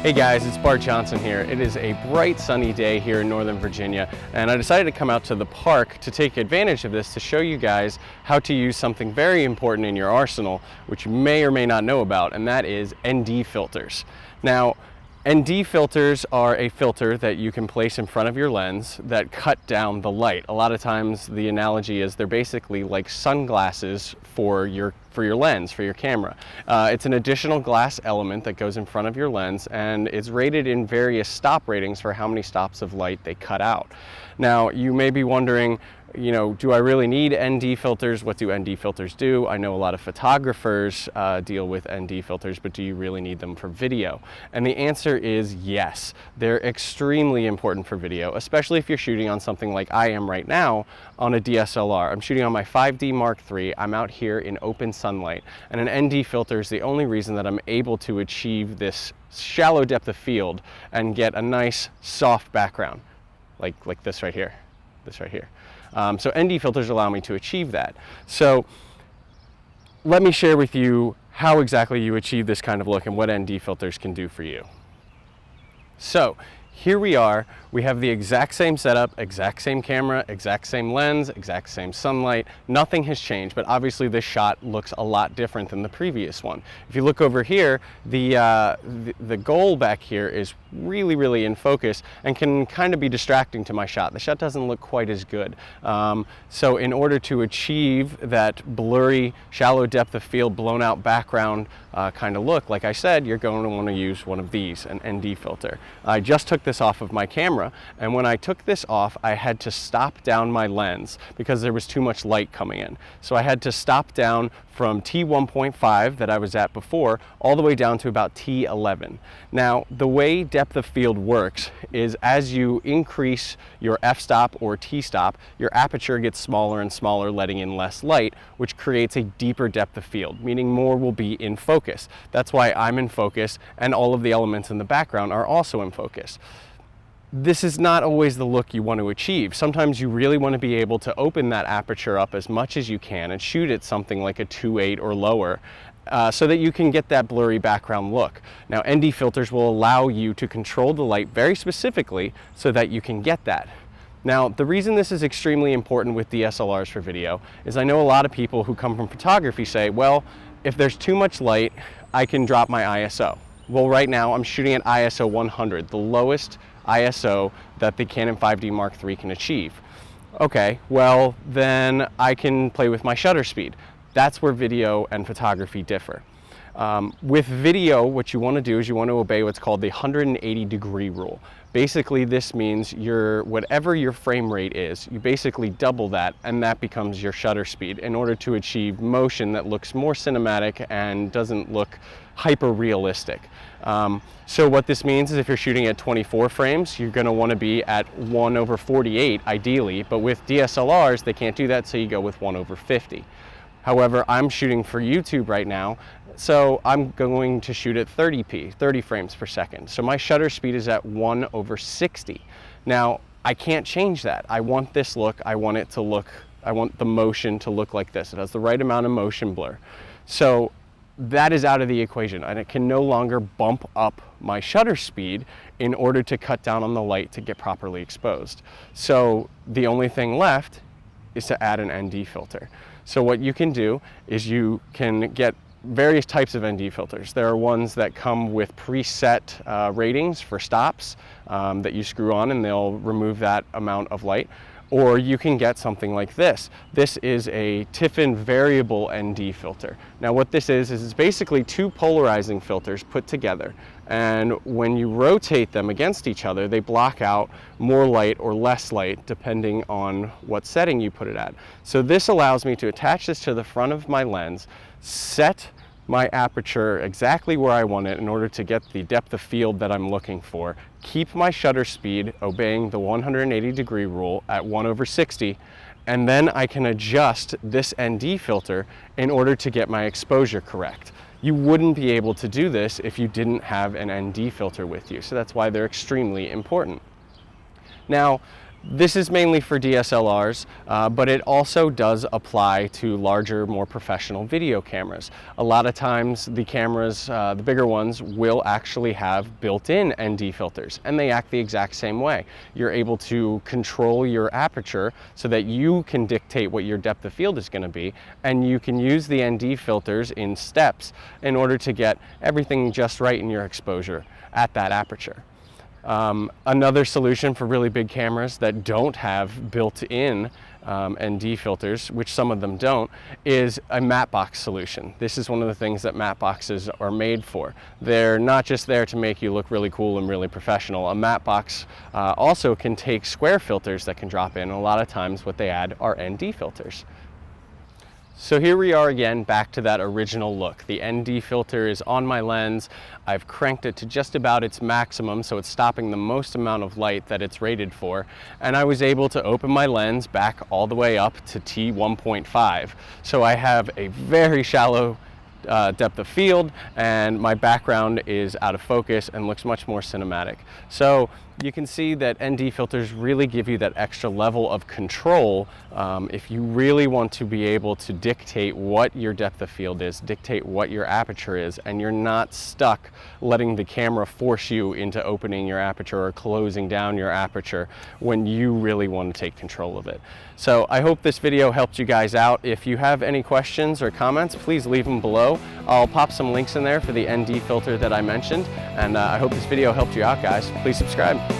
Hey guys, it's Bart Johnson here. It is a bright sunny day here in Northern Virginia, and I decided to come out to the park to take advantage of this to show you guys how to use something very important in your arsenal, which you may or may not know about, and that is ND filters. Now, ND filters are a filter that you can place in front of your lens that cut down the light. A lot of times the analogy is they're basically like sunglasses for your lens, for your camera. It's an additional glass element that goes in front of your lens, and it's rated in various stop ratings for how many stops of light they cut out. Now, you may be wondering, do I really need ND filters? What do ND filters do? I know a lot of photographers deal with ND filters, but do you really need them for video? And the answer is yes. They're extremely important for video, especially if you're shooting on something like I am right now on a DSLR. I'm shooting on my 5D Mark III. I'm out here in open sunlight, and an ND filter is the only reason that I'm able to achieve this shallow depth of field and get a nice soft background, like this right here, so ND filters allow me to achieve that. So let me share with you how exactly you achieve this kind of look and what ND filters can do for you. So here we are. We have the exact same setup, exact same camera, exact same lens, exact same sunlight. Nothing has changed, but obviously this shot looks a lot different than the previous one. If you look over here, the goal back here is really in focus and can kind of be distracting to my shot. The shot doesn't look quite as good. So in order to achieve that blurry, shallow depth of field, blown out background kind of look, like I said, you're going to want to use one of these, an ND filter. I just took this off of my camera, and when I took this off, I had to stop down my lens because there was too much light coming in. So I had to stop down from T1.5 that I was at before all the way down to about T11. Now, the way depth of field works is as you increase your f-stop or t-stop, your aperture gets smaller and smaller, letting in less light, which creates a deeper depth of field, meaning more will be in focus. That's why I'm in focus, and all of the elements in the background are also in focus. This is not always the look you want to achieve. Sometimes you really want to be able to open that aperture up as much as you can and shoot at something like a 2.8 or lower, so that you can get that blurry background look. Now, ND filters will allow you to control the light very specifically so that you can get that. Now, the reason this is extremely important with DSLRs for video is I know a lot of people who come from photography say, well, if there's too much light, I can drop my ISO. Well, right now I'm shooting at ISO 100, the lowest ISO that the Canon 5D Mark III can achieve. Okay, well then I can play with my shutter speed. That's where video and photography differ. With video, what you want to do is you want to obey what's called the 180-degree rule. Basically, this means whatever your frame rate is, you basically double that, and that becomes your shutter speed in order to achieve motion that looks more cinematic and doesn't look hyper-realistic. So what this means is if you're shooting at 24 frames, you're going to want to be at 1/48 ideally, but with DSLRs, they can't do that, so you go with 1/50. However, I'm shooting for YouTube right now, so I'm going to shoot at 30p, 30 frames per second. So my shutter speed is at 1/60. Now, I can't change that. I want this look, I want the motion to look like this. It has the right amount of motion blur. So that is out of the equation, and it can no longer bump up my shutter speed in order to cut down on the light to get properly exposed. So the only thing left is to add an ND filter. So what you can do is you can get various types of ND filters. There are ones that come with preset ratings for stops that you screw on, and they'll remove that amount of light. Or you can get something like this. This is a Tiffin variable ND filter. Now what this is it's basically two polarizing filters put together, and when you rotate them against each other, they block out more light or less light depending on what setting you put it at. So this allows me to attach this to the front of my lens, set my aperture exactly where I want it in order to get the depth of field that I'm looking for, keep my shutter speed obeying the 180-degree rule at 1/60, and then I can adjust this ND filter in order to get my exposure correct. You wouldn't be able to do this if you didn't have an ND filter with you, so that's why they're extremely important. Now, This is mainly for DSLRs, but it also does apply to larger, more professional video cameras. A lot of times the cameras, the bigger ones, will actually have built-in ND filters, and they act the exact same way. You're able to control your aperture so that you can dictate what your depth of field is going to be, and you can use the ND filters in steps in order to get everything just right in your exposure at that aperture. Another solution for really big cameras that don't have built-in ND filters, which some of them don't, is a matte box solution. This is one of the things that matte boxes are made for. They're not just there to make you look really cool and really professional. A matte box also can take square filters that can drop in. A lot of times what they add are ND filters. So here we are again, back to that original look. The ND filter is on my lens. I've cranked it to just about its maximum, so it's stopping the most amount of light that it's rated for. And I was able to open my lens back all the way up to T1.5. So I have a very shallow depth of field, and my background is out of focus and looks much more cinematic. So you can see that ND filters really give you that extra level of control if you really want to be able to dictate what your depth of field is, dictate what your aperture is, and you're not stuck letting the camera force you into opening your aperture or closing down your aperture when you really want to take control of it. So I hope this video helped you guys out. If you have any questions or comments, please leave them below. I'll pop some links in there for the ND filter that I mentioned, and I hope this video helped you out, guys. Please subscribe.